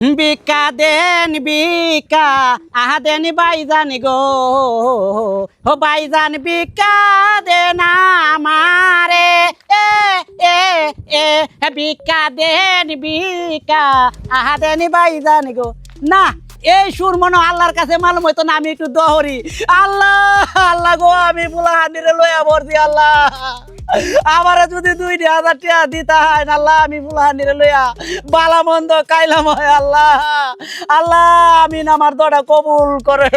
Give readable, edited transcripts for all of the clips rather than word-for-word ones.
বিকা দেন বিকা আহা দেন বাইজান গো ও বাইজান বিকা দেন আমারে এ এ এ বিকা দেন বিকা আহা দেন বাইজান গো না এই সুর মনে আল্লাহর কাছে মালুম হইতো না আমি একটু দহরি আল্লাহ আল্লাহ গো আমি বুলাহানিরে লইয়া বর্দি আল্লাহ আমারে যদি 2,000 টাকা দিতা হয় আল্লাহ আমি বুলাহানিরে লইয়া বালা মন্দ কাইলাম হয় আল্লাহ আল্লাহ আমি আমার দোয়া কবুল করে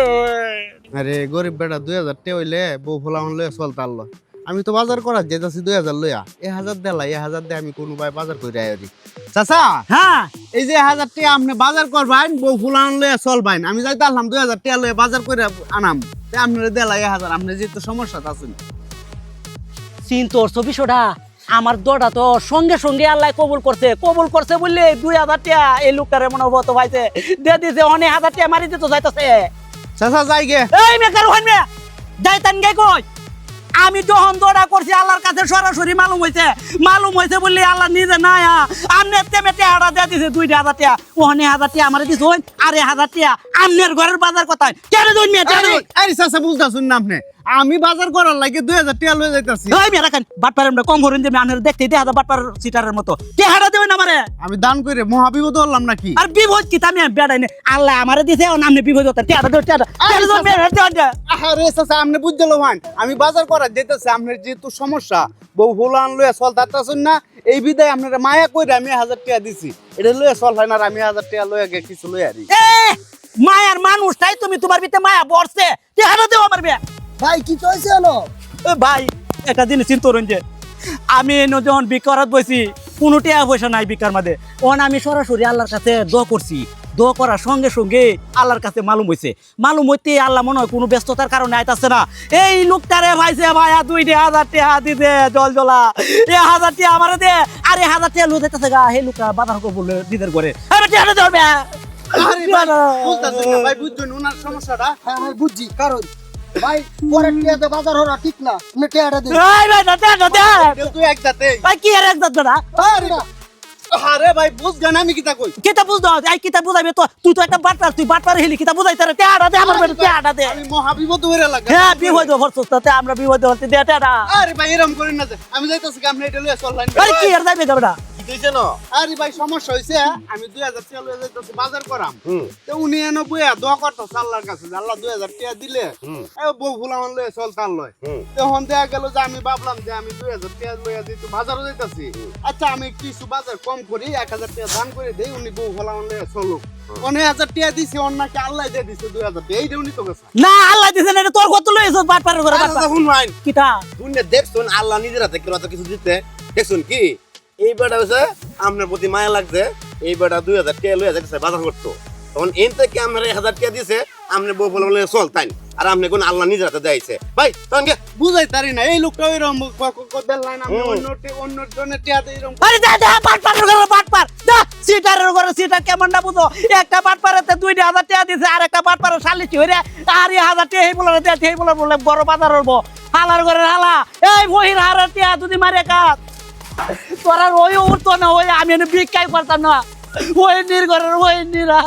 আরে গরিব বেটা 2,000 টাকা হইলে বউ ফুলাম লইয়া চলতে আল্লাহ আমি তো বাজার করার যেতেছি 2,000 লইয়া 1,000 দেলা 1,000 দে আমি কোনো ভাই বাজার করে আইরি চাচা হ্যাঁ এই যে 1,000 টাকা আপনি বাজার করবেন বউ ফুলান লইয়া চলবেন আমি যাইতে আসলাম 2,000 টাকা লইয়া বাজার করে আনাম তে আপনারে দেলা 1,000 আপনি যেহেতু সমস্যা আছেন চিন্তর ছবিশোটা আমার দোটা তো সঙ্গে সঙ্গে আল্লাহ কবুল করছে বললে 2,000 টাকা এই লোকটারে মনে হবো তো ভাইছে দিয়ে দিছে অনেক 1,000 টাকা মারি দিতে যাইতেছে চাচা যাই গে এই মেকার হন মে যাইতান গে কই আমি যখন দোড়া করছি আল্লাহর কাছে সরাসরি মালুম হয়েছে বললি আল্লাহ নিজে না আমনে তেমে টেহারা দিয়ে দিছে 2,000 টাকা ওখানে 1,000 টাকা আমার দিছ আর 1,000 টাকা আমনের ঘরের বাজার কোথায় কেন দই মে আরে চাচা বুঝতাছুন না আপনি আমি বাজার করার লাগে 2,000 টাকা লয়ে যাইতাছি ওই মে রাখেন বাটপার আমরা কম করেন দেবে আনের দেখতে দেখা বাটপার সিটারের মতো টেহারা দেবেন আমারে আমি দান করে মহাবিপদ হলাম নাকি আর বিপদ কি আমি বেড়াই না আল্লাহ আমারে দিছে ও নামনে বিপদ হতে টেহারা দই মে আরে চাচা আপনি বুঝতে লওয়ান আমি বাজার করার যেতেছি আপনার যেহেতু সমস্যা বউ ফুলান লইয়া চলতাছুন না এই বিদায় আপনারা মায়া কইরা আমি 1,000 টাকা দিছি এটা লইয়া চল হয় না আমি 1,000 টাকা লইয়া গে কিছু লইয়া দি মায়ার মানুষটাই তুমি তোমার ভিতরে মায়া বর্ষে টেহারা দেও আমার বে ভাই কি চলছে হলো ভাই একটা জিনিস চিন্তা করেন যে আমি যখন বিকারত বসি কোনো টাকা পয়সা নাই বিকার মাঝে ওখানে আমি সরাসরি আল্লাহর কাছে দোয়া করছি দোয়া করার সঙ্গে সঙ্গে আল্লাহর কাছে মালুম হইতে আল্লাহ মনে হয় কোনো ব্যস্ততার কারণে আইতাছে না এই লোকটারে ভাইছে ভাইয়া 2,000 টাকা দিতে জল জ্বলা 1,000 টাকা আমারে দে আর 1,000 টাকা লুই দিতেছে গা হে লোকটা বাজার করবো দিদের করে আমি টাকা ধরবে আরে ভাই বুঝতাছুন না ভাই বুঝছেন ওনার সমস্যাটা হ্যাঁ ভাই বুঝছি কারণ ভাই পরে টিয়াতে বাজার হরা ঠিক না আপনি টিয়াটা দিন এই ভাই না দে তুই একসাথে ভাই কি আর একদম না আরে না আরে ভাই বুঝগান আমি কিতা কই কিতা বুঝতো আই কিতা বুঝাইবে তো তুই তো একটা বাটপার হেলি কিতা বুঝাইতে রে টাটা দে আমার বেটা টাটা দে আমি মহাবিপদ হইরা লাগা হ্যাঁ বিপদ হরছতে আমরা বিপদ হতে দে টাটা আরে ভাই এরকম করেন না যে আমি যাইতাছি কি আপনি এটা লইয়া চললেন আরে কি আর যাইবে যাবে না দিছে না আরে ভাই সমস্যা হইছে আমি 2,000 টাকা লইয়া যাইতাছি বাজার করাম তো উনি এনে বইয়া দোয়া করতেছে আল্লাহর কাছে যে আল্লাহ 2,000 টাকা দিলে এ বউ ফুলামান লইয়া চল তার লয় তখন দেখা গেল যে আমি ভাবলাম যে আমি 2,000 টাকা লইয়া দিতে বাজারে যাইতাছি আচ্ছা আমি কিছু বাজার কম করি 1,000 টাকা দান করে দেই উনি বউ ফুলামান লইয়া চলুক 1,000 টাকা দিছে অন্যকে আল্লাহ দিয়ে দিছে 2,000 টাকা এইটা উনি তো গেছে না আল্লাহ দিছে না তোর কত লইছ বাটপার করে বাটপার শুন ভাই কিতা শুনে দেখছুন আল্লাহ নিজের হাতে কেউ কিছু দিতে দেখছুন কি এই বেটা হচ্ছে আপনার প্রতি মায়া লাগছে এই বেটা 2,000 টাকা লইয়া যাইতেছে বাজার করতো তখন এন থেকে আপনার 1,000 টাকা দিছে আপনি বউ বলে চল তাই আর আপনি কোন আল্লাহ নিজের হাতে দিয়েছে ভাই তখন বুঝাই তারি না এই লোকটা ওইরকম দেন আমি অন্য জনের টাকা দেই এরকম আরে যা বাটপার করে বাটপার যা সিটারের করে সিটার কেমন না বুঝো একটা বাটপারেতে 2,000 টাকা দিছে আর একটা বাটপারে 40 হইরে আর 1,000 টাকা এই বলে দে এই বলে বড় বাজার হবো হালার করে হালা এই বহির হারার টাকা যদি মারে কাট তোরা ওই উঠতো না ওই আমি বিক্কাই করতাম না ওই নির্ঘরের ওই নিরা